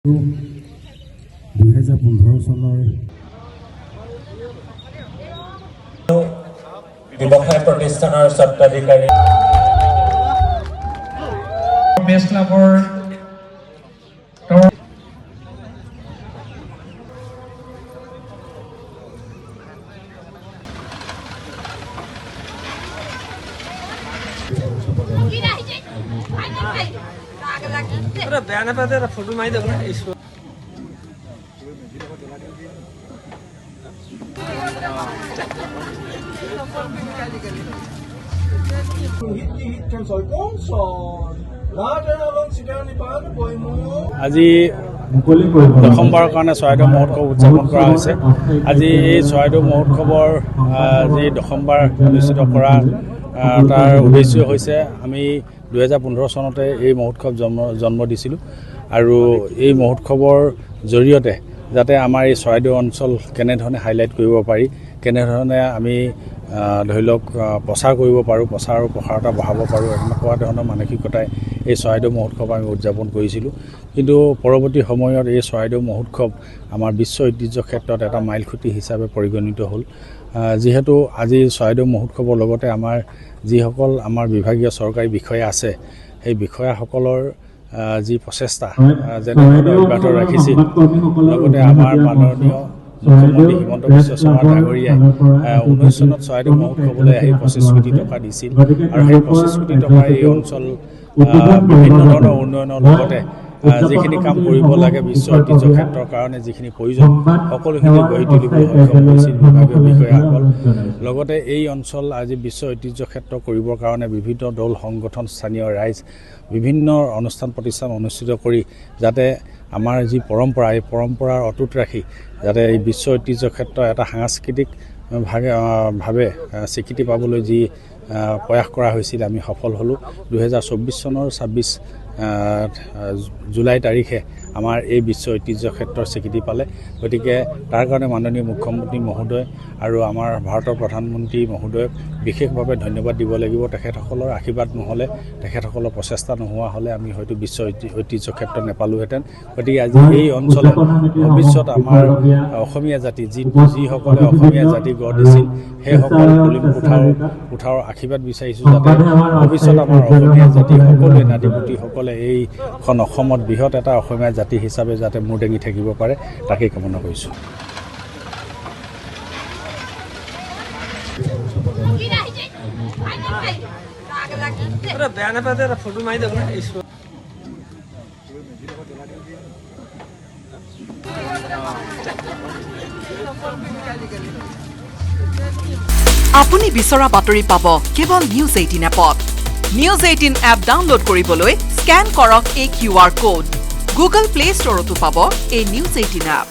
2015 চনৰ ব্যৱসায় প্ৰতিষ্ঠানৰ স্বত্বাধিকাৰী প্ৰেছ ক্লাবৰ বেয়া নাপাতে ফটো মাৰি দিব আজি দশমবাৰৰ কাৰণে চৰাইদেউ মহোৎসৱ উদযাপন কৰা হৈছে। আজি এই চৰাইদেউ মহোৎসৱৰ যি দশমবাৰ অনুষ্ঠিত কৰা তাৰ উদ্দেশ্য হৈছে আমি 2015 চনতে এই মহোৎসৱ জন্ম দিছিলোঁ আৰু এই মহোৎসৱৰ জৰিয়তে যাতে আমাৰ এই চৰাইদেউ অঞ্চল কেনেধৰণে হাইলাইট কৰিব পাৰি, কেনেধৰণে আমি ধৰি লওক প্ৰচাৰ কৰিব পাৰোঁ, প্ৰচাৰ আৰু প্ৰসাৰতা বঢ়াব পাৰোঁ, এনেকুৱা ধৰণৰ মানসিকতাই এই চৰাইদেউ মহোৎসৱ আমি উদযাপন কৰিছিলোঁ। কিন্তু পৰৱৰ্তী সময়ত এই চৰাইদেউ মহোৎসৱ আমাৰ বিশ্ব ঐতিহ্য ক্ষেত্ৰত এটা মাইলখুঁটি হিচাপে পৰিগণিত হ'ল। যিহেতু আজি চৰাইদেউ মহোৎসৱৰ লগতে আমাৰ যিসকল আমাৰ বিভাগীয় চৰকাৰী বিষয়া আছে, সেই বিষয়াসকলৰ যি প্ৰচেষ্টা যেনেধৰণে অব্যাহত ৰাখিছিল, লগতে আমাৰ মাননীয় মুখ্যমন্ত্ৰী হিমন্ত বিশ্ব শৰ্মা ডাঙৰীয়াই 19 চনত চৰাইদেউ মহোৎসৱলৈ আহি 25 কোটি টকা দিছিল আৰু সেই 25 কোটি টকাৰ এই অঞ্চল বিভিন্ন ধৰণৰ উন্নয়নৰ লগতে যিখিনি কাম কৰিব লাগে বিশ্ব ঐতিহ্য ক্ষেত্ৰৰ কাৰণে যিখিনি প্ৰয়োজন সকলোখিনি গঢ়ি তুলিবলৈ সক্ষম হৈছিল বিভাগীয় বিষয়াসকল। লগতে এই অঞ্চল আজি বিশ্ব ঐতিহ্য ক্ষেত্ৰ কৰিবৰ কাৰণে বিভিন্ন দল সংগঠন স্থানীয় ৰাইজ বিভিন্ন অনুষ্ঠান প্ৰতিষ্ঠান অনুষ্ঠিত কৰি যাতে আমাৰ যি পৰম্পৰা এই পৰম্পৰাৰ অটুট ৰাখি যাতে এই বিশ্ব ঐতিহ্য ক্ষেত্ৰ এটা সাংস্কৃতিক ভাৱে স্বীকৃতি পাবলৈ যি প্ৰয়াস কৰা হৈছিল আমি সফল হ'লোঁ। 2024 চনৰ 26 জুলাই তাৰিখে আমাৰ এই বিশ্ব ঐতিহ্য ক্ষেত্ৰৰ স্বীকৃতি পালে। গতিকে তাৰ কাৰণে মাননীয় মুখ্যমন্ত্ৰী মহোদয় আৰু আমাৰ ভাৰতৰ প্ৰধানমন্ত্ৰী মহোদয়ক বিশেষভাৱে ধন্যবাদ দিব লাগিব। তেখেতসকলৰ আশীৰ্বাদ নহ'লে, তেখেতসকলৰ প্ৰচেষ্টা নোহোৱা হ'লে আমি হয়তো বিশ্ব ঐতিহ্য ক্ষেত্ৰ নাপালোহেঁতেন। গতিকে আজি এই অঞ্চলে ভৱিষ্যত আমাৰ অসমীয়া জাতি যিসকলে অসমীয়া জাতি গঢ় দিছিল সেইসকল পুলিম কোঠাৰ আশীৰ্বাদ বিচাৰিছোঁ যাতে ভৱিষ্যত আমাৰ অসমীয়া জাতি সকলোৱে নাতিপুতিসকলে এইখন অসমত বৃহৎ এটা অসমীয়া জাতি হিচাপে যাতে মূৰ দাঙি থাকিব পাৰে তাকেই কামনা কৰিছোঁ। বেয়া নাপাতে ফটো মাৰি দিব আপুনি বিচৰা বাতৰি পাব কেৱল নিউজ 18 এপত। নিউজ 18 এপ ডাউনলোড কৰিবলৈ স্কেন কৰক এই QR কোড। গুগল প্লে ষ্টৰতো পাব এই নিউজ 18 এপ।